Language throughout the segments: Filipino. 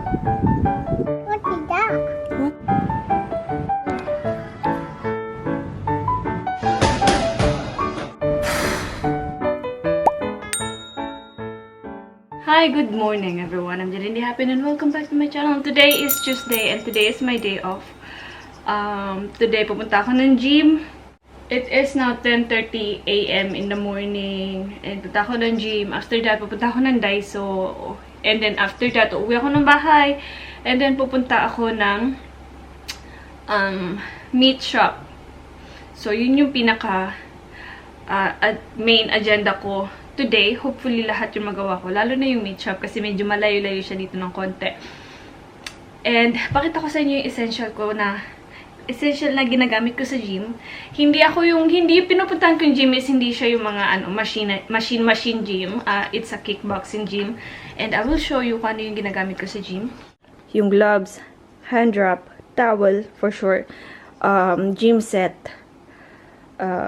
What is that? What? Hi, good morning everyone. I'm Janine Happy and welcome back to my channel. Today is Tuesday and today is my day off. Today pupunta ako ng gym. It is now 10:30 AM in the morning. And pupunta ako ng gym. After that, pupunta ako ng Daiso. And then after that, uuwi ako ng bahay. And then pupunta ako ng meat shop. So yun yung pinaka main agenda ko today. Hopefully lahat yung magawa ko. Lalo na yung meat shop kasi medyo malayo-layo siya dito ng konti. And pakita ko sa inyo yung essential na ginagamit ko sa gym. Hindi yung pinupuntahan ko yung gym is hindi siya yung mga machine gym. It's a kickboxing gym. And I will show you kung ano yung ginagamit ko sa gym. Yung gloves, hand wrap, towel for sure, gym set,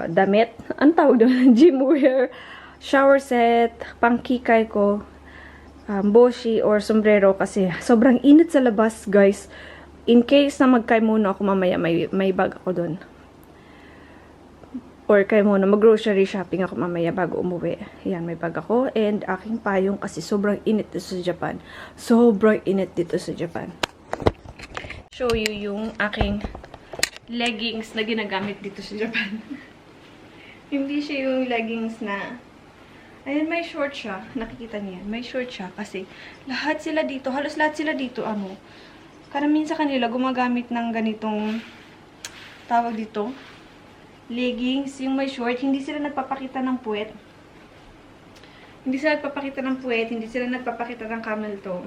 damit, ang tawag doon, gym wear, shower set, pangkikay ko, boshi or sombrero kasi sobrang init sa labas, guys. In case na magkay muna ako mamaya, may bag ako doon. Or kay muna, mag-grocery shopping ako mamaya bago umuwi. Yan, may bag ako. And aking payong kasi sobrang init dito sa Japan. Sobrang init dito sa Japan. Show you yung aking leggings na ginagamit dito sa Japan. Hindi siya yung leggings na... Ayan, may short siya. Nakikita niyo yan. May short siya kasi lahat sila dito, halos lahat sila dito, karamihan sa kanila gumagamit ng ganitong tawag dito, leggings, yung may short. Hindi sila nagpapakita ng puwet. Hindi sila nagpapakita ng puwet, hindi sila nagpapakita ng camel toe.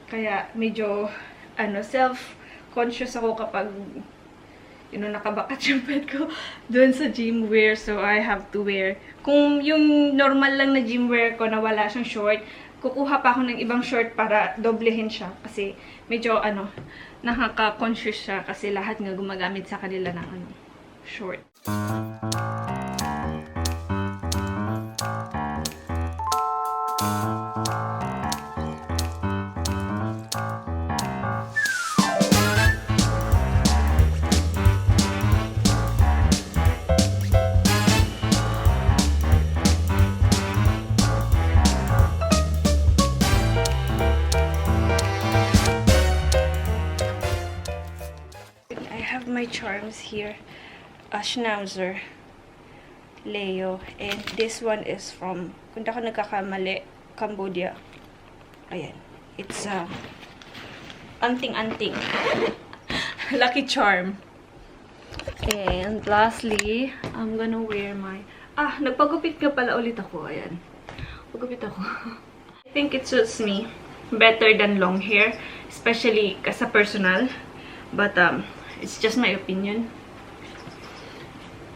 Kaya medyo self-conscious ako kapag nakabakat yung puwet ko doon sa gym wear. So, I have to wear. Kung yung normal lang na gym wear ko na wala siyang short, kukuha pa ako ng ibang short para doblehin siya. Kasi medyo, nakaka-conscious siya. Kasi lahat nga gumagamit sa kanila ng, short. My charms here, a Schnauzer, Leo, and this one is from, kung di ako nagkakamali, Cambodia. Ayan, it's anting-anting. Lucky charm. And lastly, I'm gonna wear my, nagpagupit ka pala ulit ako. Ayan, pagupit ako. I think it suits me better than long hair, especially sa personal, but it's just my opinion.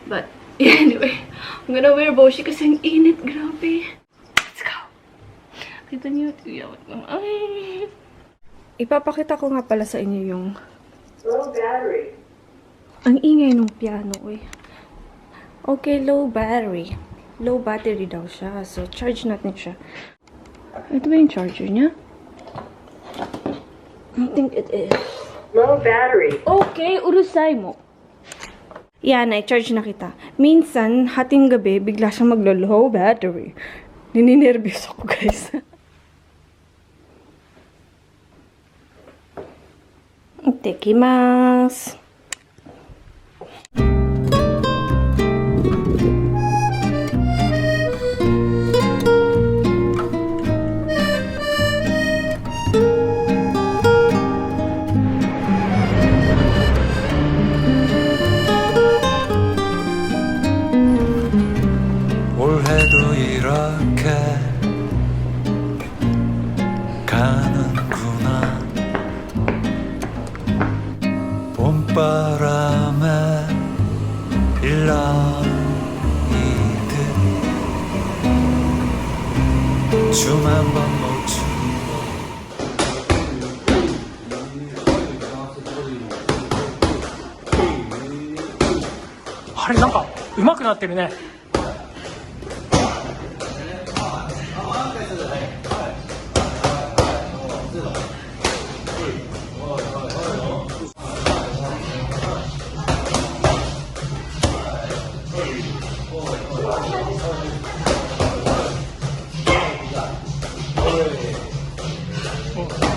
But, yeah, anyway. I'm gonna wear boshi kasi ang init. Grabe. Let's go. Kita niyo. Ay. Ipapakita ko nga pala sa inyo yung low battery. Ang ingay ng piano, eh. Okay, low battery. Low battery daw siya. So, charge natin siya. Ito ba yung charger niya? I think it is. Low battery. Okay, urusay mo. Yan, i-charge na kita. Minsan, hating gabi, bigla siyang maglo-low battery. Nininervyos ako, guys. Itekimasu. 올해도 이렇게 가는구나 봄바람에 일랑이듯 춤 한번 못 추고 あれなんか上手くなってるね。 진짜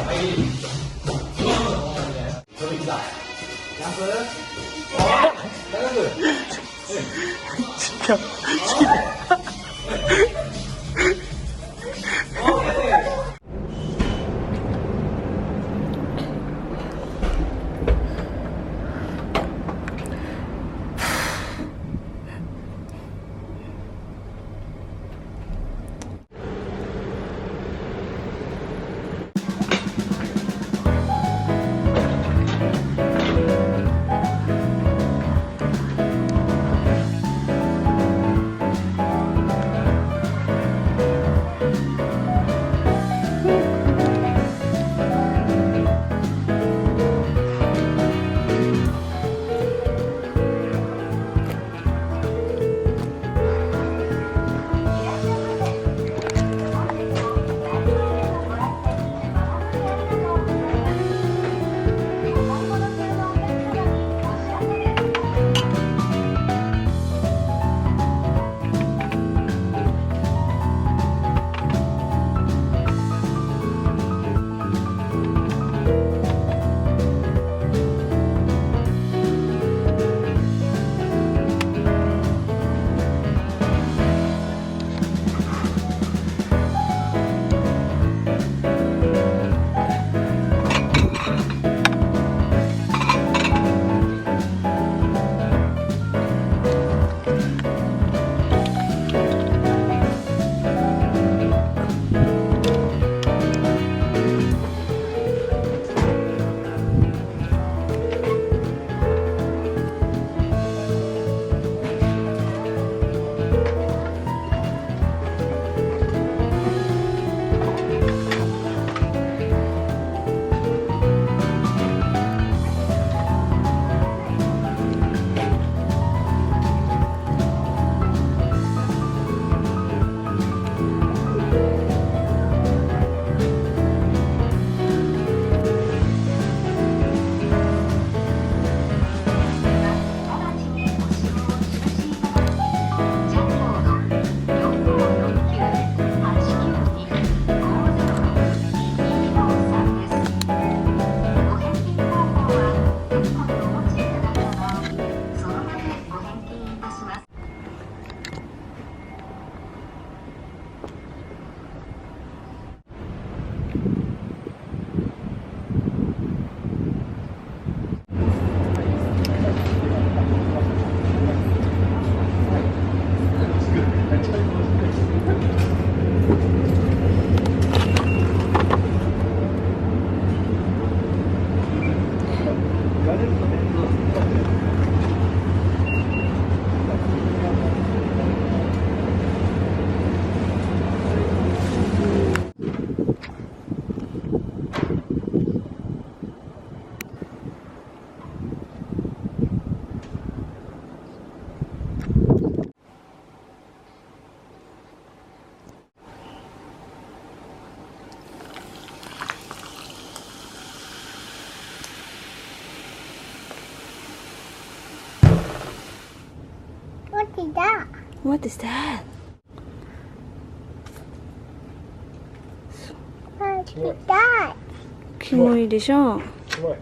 What is that? What is that? What is that? キモいでしょ。すごい